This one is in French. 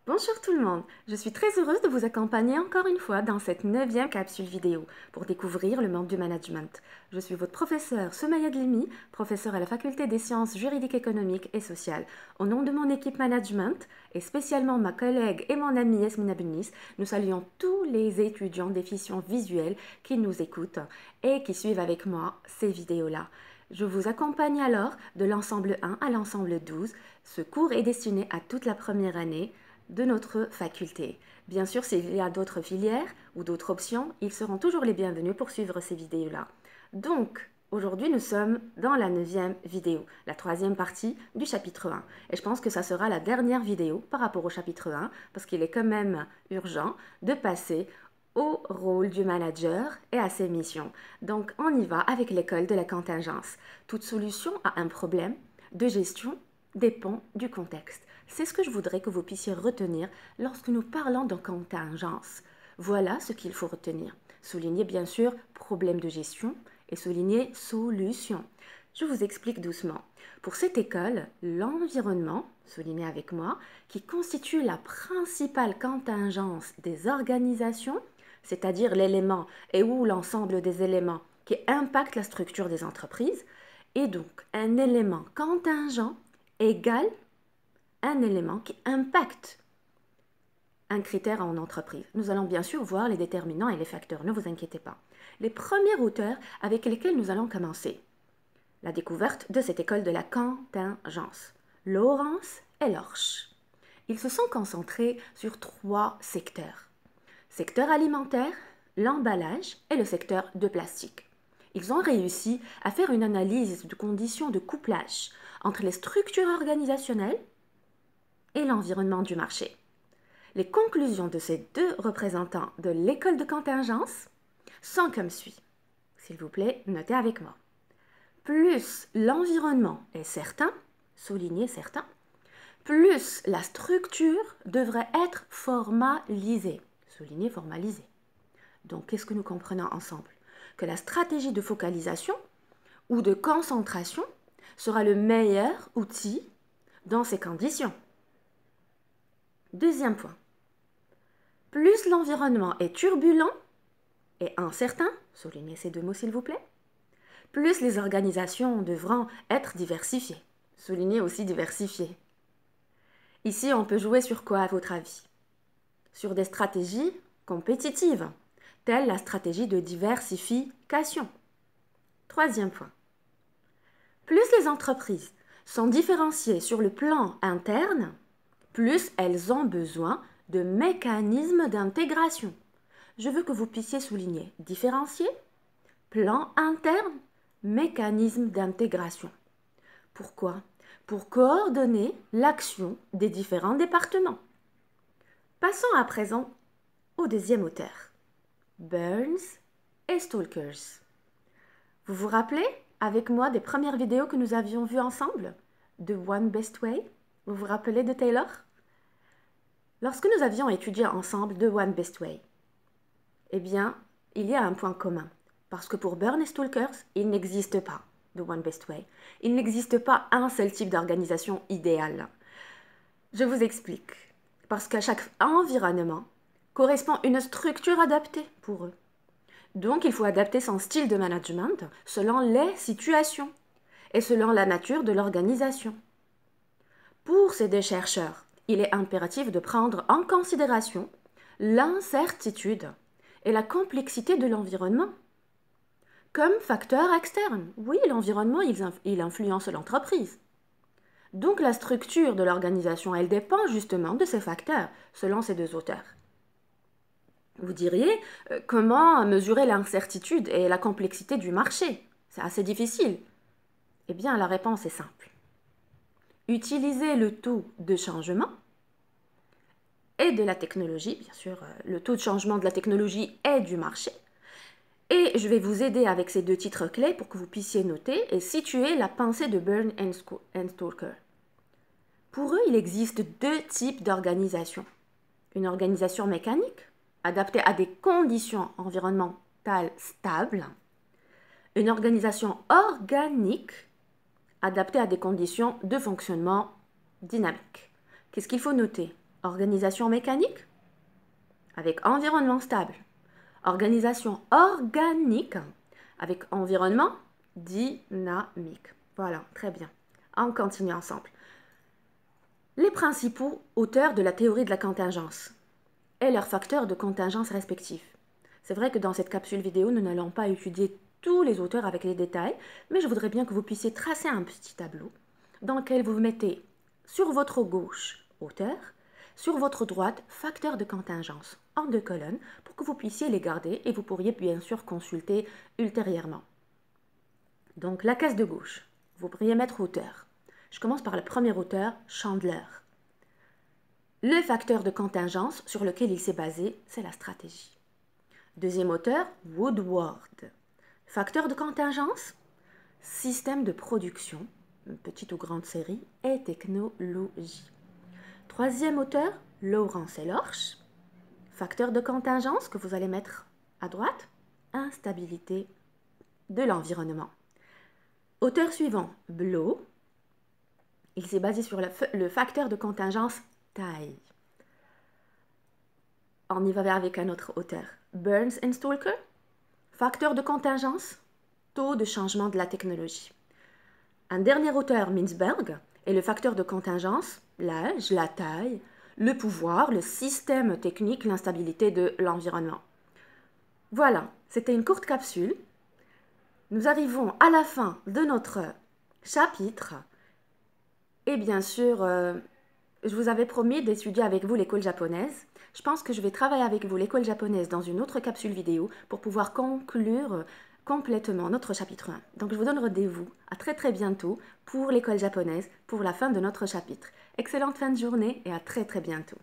Bonjour tout le monde, je suis très heureuse de vous accompagner encore une fois dans cette 9e capsule vidéo pour découvrir le monde du management. Je suis votre professeure Soumaya Dlimi, professeure à la faculté des sciences juridiques, économiques et sociales. Au nom de mon équipe management et spécialement ma collègue et mon amie Yasmina Benis, nous saluons tous les étudiants déficients visuels qui nous écoutent et qui suivent avec moi ces vidéos-là. Je vous accompagne alors de l'ensemble 1 à l'ensemble 12. Ce cours est destiné à toute la première année de notre faculté. Bien sûr, s'il y a d'autres filières ou d'autres options, ils seront toujours les bienvenus pour suivre ces vidéos-là. Donc, aujourd'hui, nous sommes dans la 9e vidéo, la 3e partie du chapitre 1. Et je pense que ça sera la dernière vidéo par rapport au chapitre 1, parce qu'il est quand même urgent de passer au rôle du manager et à ses missions. Donc, on y va avec l'école de la contingence. Toute solution à un problème de gestion dépend du contexte. C'est ce que je voudrais que vous puissiez retenir lorsque nous parlons de contingence. Voilà ce qu'il faut retenir. Soulignez bien sûr problème de gestion et soulignez solution. Je vous explique doucement. Pour cette école, l'environnement, soulignez avec moi, qui constitue la principale contingence des organisations, c'est-à-dire l'élément et ou l'ensemble des éléments qui impactent la structure des entreprises, est donc un élément contingent égal un élément qui impacte un critère en entreprise. Nous allons bien sûr voir les déterminants et les facteurs, ne vous inquiétez pas. Les premiers auteurs avec lesquels nous allons commencer. La découverte de cette école de la contingence. Lawrence et Lorsch. Ils se sont concentrés sur 3 secteurs. Secteur alimentaire, l'emballage et le secteur de plastique. Ils ont réussi à faire une analyse de conditions de couplage entre les structures organisationnelles et l'environnement du marché. Les conclusions de ces 2 représentants de l'école de contingence sont comme suit. S'il vous plaît, notez avec moi. Plus l'environnement est certain, soulignez certain, plus la structure devrait être formalisée, soulignez formalisée. Donc, qu'est-ce que nous comprenons ensemble? Que la stratégie de focalisation ou de concentration sera le meilleur outil dans ces conditions. Deuxième point. Plus l'environnement est turbulent et incertain, soulignez ces 2 mots s'il vous plaît, plus les organisations devront être diversifiées. Soulignez aussi diversifiées. Ici, on peut jouer sur quoi à votre avis? Sur des stratégies compétitives, telles la stratégie de diversification. Troisième point. Plus les entreprises sont différenciées sur le plan interne, plus elles ont besoin de mécanismes d'intégration. Je veux que vous puissiez souligner différencier, plan interne, mécanisme d'intégration. Pourquoi? Pour coordonner l'action des différents départements. Passons à présent au deuxième auteur, Burns et Stalkers. Vous vous rappelez avec moi des premières vidéos que nous avions vues ensemble de One Best Way? Vous vous rappelez de Taylor? Lorsque nous avions étudié ensemble The One Best Way, eh bien, il y a un point commun. Parce que pour Burns et Stalkers, il n'existe pas The One Best Way. Il n'existe pas un seul type d'organisation idéale. Je vous explique. Parce qu'à chaque environnement correspond une structure adaptée pour eux. Donc, il faut adapter son style de management selon les situations et selon la nature de l'organisation. Pour ces 2 chercheurs, il est impératif de prendre en considération l'incertitude et la complexité de l'environnement. Comme facteur externe, oui, l'environnement, il influence l'entreprise. Donc la structure de l'organisation, elle dépend justement de ces facteurs, selon ces 2 auteurs. Vous diriez, comment mesurer l'incertitude et la complexité du marché? C'est assez difficile. Eh bien, la réponse est simple. Utiliser le taux de changement et de la technologie, bien sûr, le taux de changement de la technologie et du marché. Et je vais vous aider avec ces 2 titres clés pour que vous puissiez noter et situer la pensée de Burns et Stalker. Pour eux, il existe 2 types d'organisation. Une organisation mécanique, adaptée à des conditions environnementales stables. Une organisation organique, adaptée à des conditions de fonctionnement dynamique. Qu'est-ce qu'il faut noter? organisation mécanique avec environnement stable. Organisation organique avec environnement dynamique. Voilà, très bien. On continue ensemble. Les principaux auteurs de la théorie de la contingence et leurs facteurs de contingence respectifs. C'est vrai que dans cette capsule vidéo, nous n'allons pas étudier tous les auteurs avec les détails, mais je voudrais bien que vous puissiez tracer un petit tableau dans lequel vous mettez sur votre gauche auteur, sur votre droite facteur de contingence en 2 colonnes pour que vous puissiez les garder et vous pourriez bien sûr consulter ultérieurement. Donc la case de gauche, vous pourriez mettre auteur. Je commence par le premier auteur, Chandler. Le facteur de contingence sur lequel il s'est basé, c'est la stratégie. Deuxième auteur, Woodward. Facteur de contingence, système de production, petite ou grande série, et technologie. Troisième auteur, Lawrence et Lorsch. Facteur de contingence que vous allez mettre à droite, instabilité de l'environnement. Auteur suivant, Blow. Il s'est basé sur le facteur de contingence taille. On y va avec un autre auteur, Burns et Stalker. Facteur de contingence, taux de changement de la technologie. Un dernier auteur, Mintzberg, et le facteur de contingence, l'âge, la taille, le pouvoir, le système technique, l'instabilité de l'environnement. Voilà, c'était une courte capsule. Nous arrivons à la fin de notre chapitre. Et bien sûr, je vous avais promis d'étudier avec vous l'école japonaise. Je pense que je vais travailler avec vous l'école japonaise dans une autre capsule vidéo pour pouvoir conclure complètement notre chapitre 1. Donc je vous donne rendez-vous à très bientôt pour l'école japonaise, pour la fin de notre chapitre. Excellente fin de journée et à très bientôt.